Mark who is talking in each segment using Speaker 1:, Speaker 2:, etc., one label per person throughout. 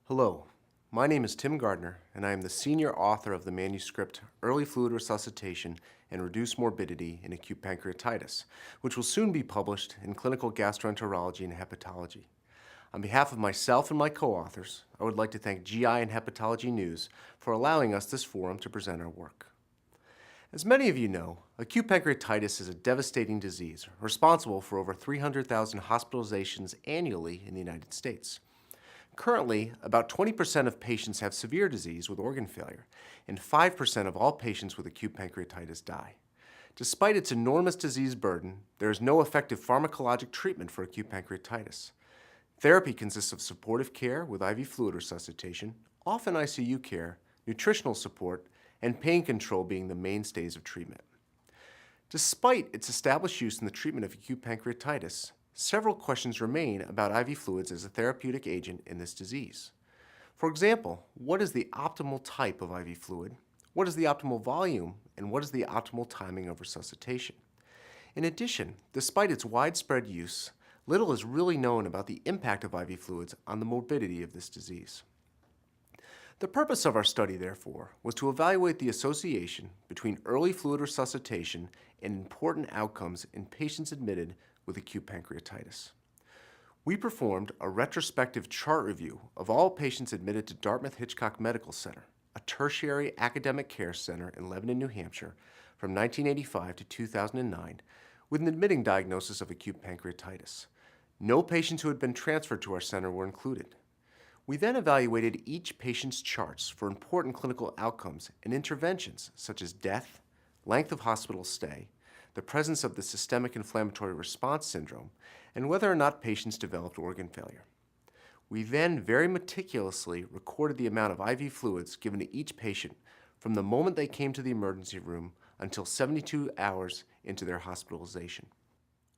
Speaker 1: Hello, my name is Tim Gardner, and I am the senior author of the manuscript Early Fluid Resuscitation and Reduced Morbidity in Acute Pancreatitis, which will soon be published in Clinical Gastroenterology and Hepatology. On behalf of myself and my co-authors, I would like to thank GI and Hepatology News for allowing us this forum to present our work. As many of you know, acute pancreatitis is a devastating disease responsible for over 300,000 hospitalizations annually in the United States. Currently, about 20% of patients have severe disease with organ failure, and 5% of all patients with acute pancreatitis die. Despite its enormous disease burden, there is no effective pharmacologic treatment for acute pancreatitis. Therapy consists of supportive care with IV fluid resuscitation, often ICU care, nutritional support, and pain control being the mainstays of treatment. Despite its established use in the treatment of acute pancreatitis, several questions remain about IV fluids as a therapeutic agent in this disease. For example, what is the optimal type of IV fluid? What is the optimal volume? And what is the optimal timing of resuscitation? In addition, despite its widespread use, little is really known about the impact of IV fluids on the morbidity of this disease. The purpose of our study, therefore, was to evaluate the association between early fluid resuscitation and important outcomes in patients admitted with acute pancreatitis. We performed a retrospective chart review of all patients admitted to Dartmouth-Hitchcock Medical Center, a tertiary academic care center in Lebanon, New Hampshire, from 1985 to 2009, with an admitting diagnosis of acute pancreatitis. No patients who had been transferred to our center were included. We then evaluated each patient's charts for important clinical outcomes and interventions such as death, length of hospital stay, the presence of the systemic inflammatory response syndrome, and whether or not patients developed organ failure. We then very meticulously recorded the amount of IV fluids given to each patient from the moment they came to the emergency room until 72 hours into their hospitalization.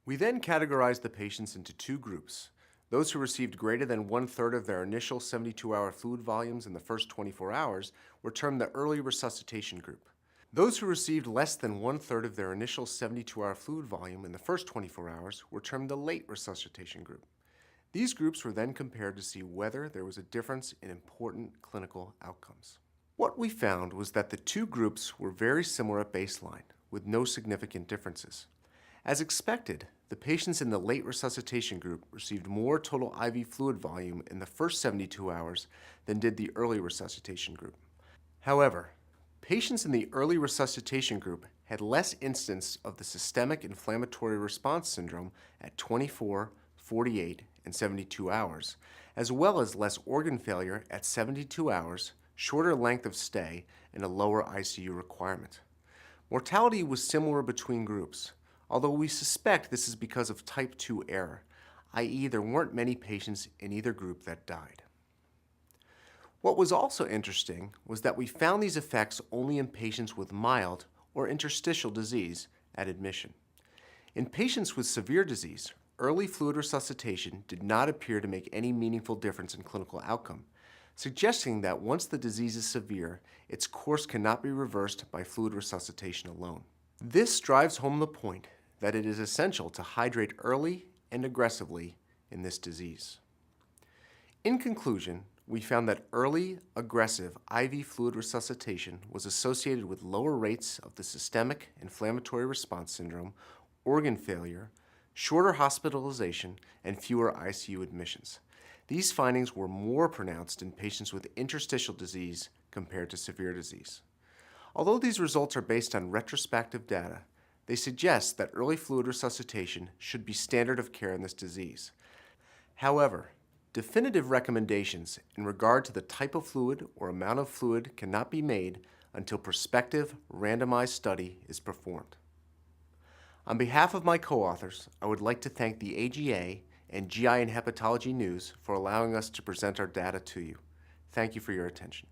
Speaker 1: We then categorized the patients into two groups. Those who received greater than 1/3 of their initial 72-hour fluid volumes in the first 24 hours were termed the early resuscitation group. Those who received less than 1/3 of their initial 72-hour fluid volume in the first 24 hours were termed the late resuscitation group. These groups were then compared to see whether there was a difference in important clinical outcomes. What we found was that the two groups were very similar at baseline, with no significant differences. As expected, the patients in the late resuscitation group received more total IV fluid volume in the first 72 hours than did the early resuscitation group. However, patients in the early resuscitation group had less incidence of the systemic inflammatory response syndrome at 24, 48, and 72 hours, as well as less organ failure at 72 hours, shorter length of stay, and a lower ICU requirement. Mortality was similar between groups, although we suspect this is because of type 2 error, i.e. there weren't many patients in either group that died. What was also interesting was that we found these effects only in patients with mild or interstitial disease at admission. In patients with severe disease, early fluid resuscitation did not appear to make any meaningful difference in clinical outcome, suggesting that once the disease is severe, its course cannot be reversed by fluid resuscitation alone. This drives home the point that it is essential to hydrate early and aggressively in this disease. In conclusion, we found that early, aggressive IV fluid resuscitation was associated with lower rates of the systemic inflammatory response syndrome, organ failure, shorter hospitalization, and fewer ICU admissions. These findings were more pronounced in patients with interstitial disease compared to severe disease. Although these results are based on retrospective data, they suggest that early fluid resuscitation should be standard of care in this disease. However, definitive recommendations in regard to the type of fluid or amount of fluid cannot be made until prospective randomized study is performed. On behalf of my co-authors, I would like to thank the AGA and GI and Hepatology News for allowing us to present our data to you. Thank you for your attention.